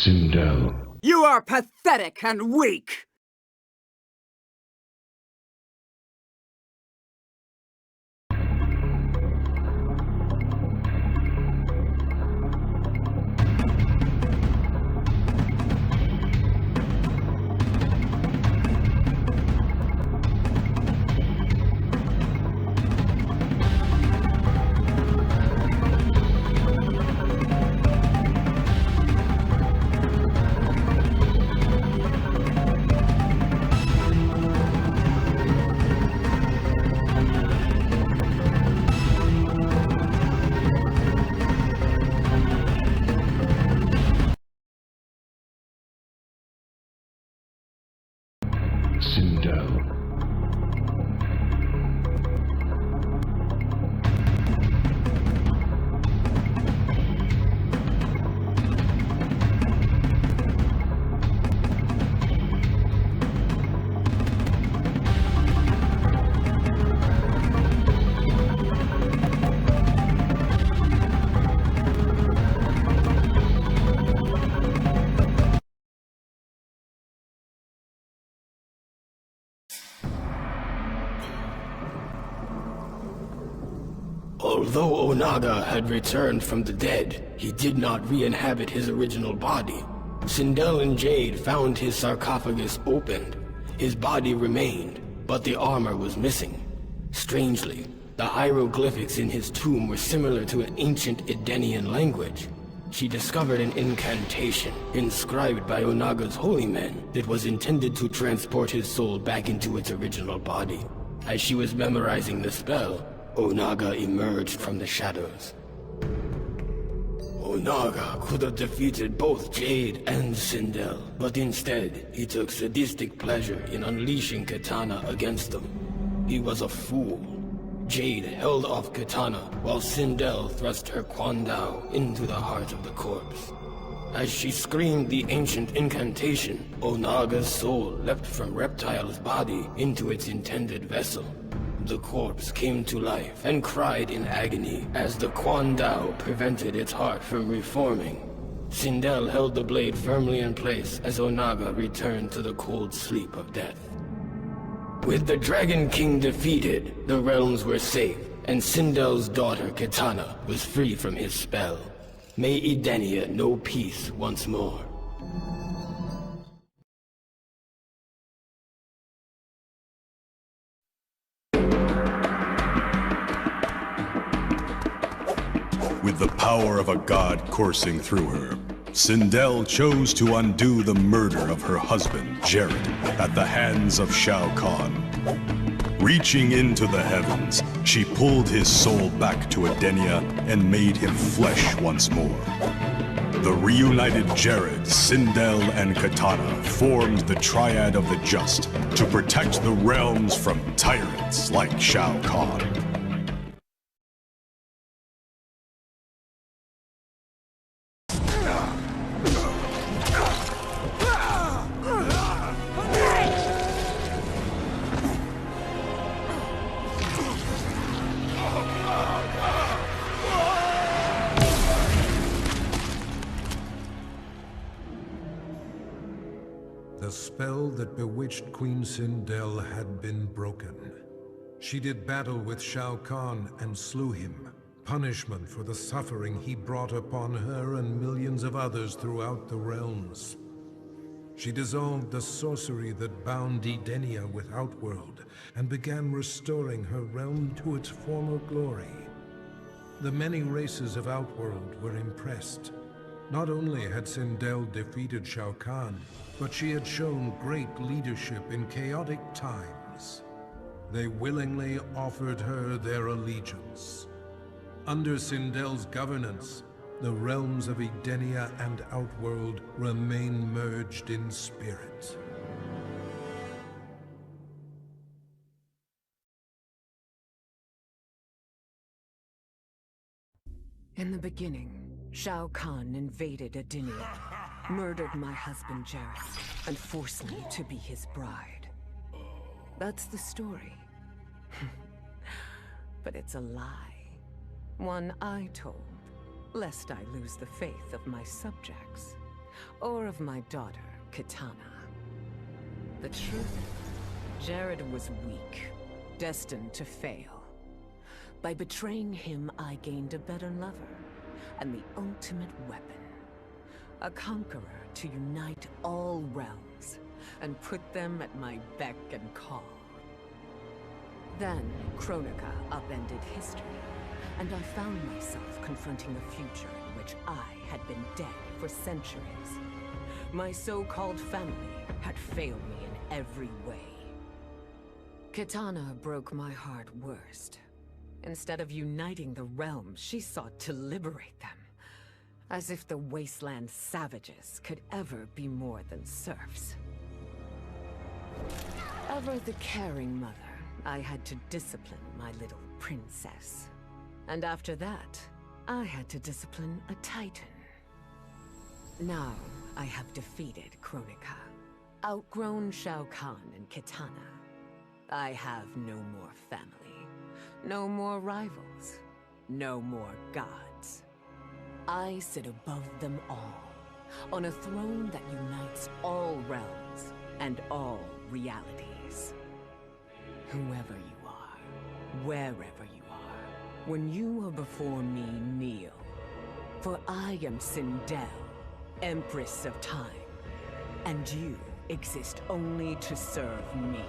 Sindel. You are pathetic and weak! Sindel. Although Onaga had returned from the dead, he did not re-inhabit his original body. Sindel and Jade found his sarcophagus opened. His body remained, but the armor was missing. Strangely, the hieroglyphics in his tomb were similar to an ancient Edenian language. She discovered an incantation inscribed by Onaga's holy men that was intended to transport his soul back into its original body. As she was memorizing the spell, Onaga emerged from the shadows. Onaga could have defeated both Jade and Sindel, but instead, he took sadistic pleasure in unleashing Katana against them. He was a fool. Jade held off Katana, while Sindel thrust her Kwandao into the heart of the corpse. As she screamed the ancient incantation, Onaga's soul leapt from Reptile's body into its intended vessel. The corpse came to life and cried in agony as the Kwandao prevented its heart from reforming. Sindel held the blade firmly in place as Onaga returned to the cold sleep of death. With the Dragon King defeated, the realms were safe, and Sindel's daughter Katana was free from his spell. May Edenia know peace once more. With the power of a god coursing through her, Sindel chose to undo the murder of her husband, Jared, at the hands of Shao Kahn. Reaching into the heavens, she pulled his soul back to Edenia and made him flesh once more. The reunited Jared, Sindel, and Katana formed the Triad of the Just to protect the realms from tyrants like Shao Kahn. The spell that bewitched Queen Sindel had been broken. She did battle with Shao Kahn and slew him, punishment for the suffering he brought upon her and millions of others throughout the realms. She dissolved the sorcery that bound Edenia with Outworld and began restoring her realm to its former glory. The many races of Outworld were impressed. Not only had Sindel defeated Shao Kahn, but she had shown great leadership in chaotic times. They willingly offered her their allegiance. Under Sindel's governance, the realms of Edenia and Outworld remain merged in spirit. In the beginning, Shao Kahn invaded Edenia, murdered my husband Jared, and forced me to be his bride. That's the story. But it's a lie. One I told, lest I lose the faith of my subjects. or of my daughter, Kitana. The truth, Jared was weak, destined to fail. By betraying him, I gained a better lover, and the ultimate weapon. A conqueror to unite all realms, and put them at my beck and call. Then, Kronika upended history, and I found myself confronting a future in which I had been dead for centuries. My so-called family had failed me in every way. Kitana broke my heart worst. Instead of uniting the realms, she sought to liberate them. As if the wasteland savages could ever be more than serfs. Ever the caring mother, I had to discipline my little princess. And after that, I had to discipline a titan. Now, I have defeated Kronika, outgrown Shao Kahn and Kitana. I have no more family, no more rivals, no more gods. I sit above them all, on a throne that unites all realms and all realities. Whoever you are, wherever you are, when you are before me, kneel. For I am Sindel, Empress of Time, and you exist only to serve me.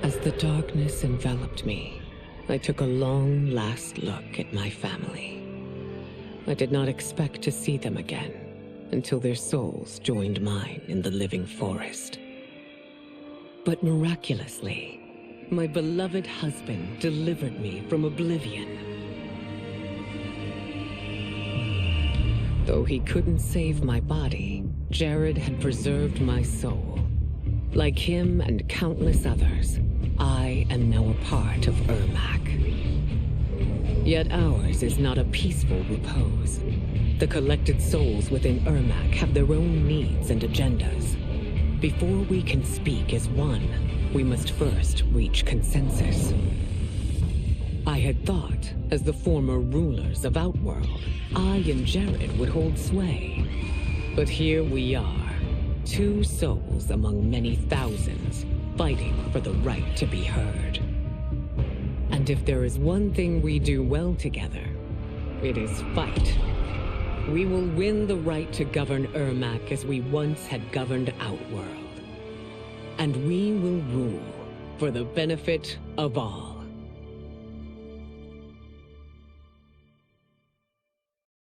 As the darkness enveloped me, I took a long last look at my family. I did not expect to see them again until their souls joined mine in the living forest. But miraculously, my beloved husband delivered me from oblivion. Though he couldn't save my body, Jared had preserved my soul. Like him and countless others, I am now a part of Ermac. Yet ours is not a peaceful repose. The collected souls within Ermac have their own needs and agendas. Before we can speak as one, we must first reach consensus. I had thought, as the former rulers of Outworld, I and Jared would hold sway. But here we are, two souls among many thousands, fighting for the right to be heard. And if there is one thing we do well together, it is fight. We will win the right to govern Ermac as we once had governed Outworld. And we will rule for the benefit of all.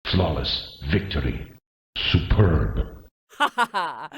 Flawless victory. Superb. Ha ha ha!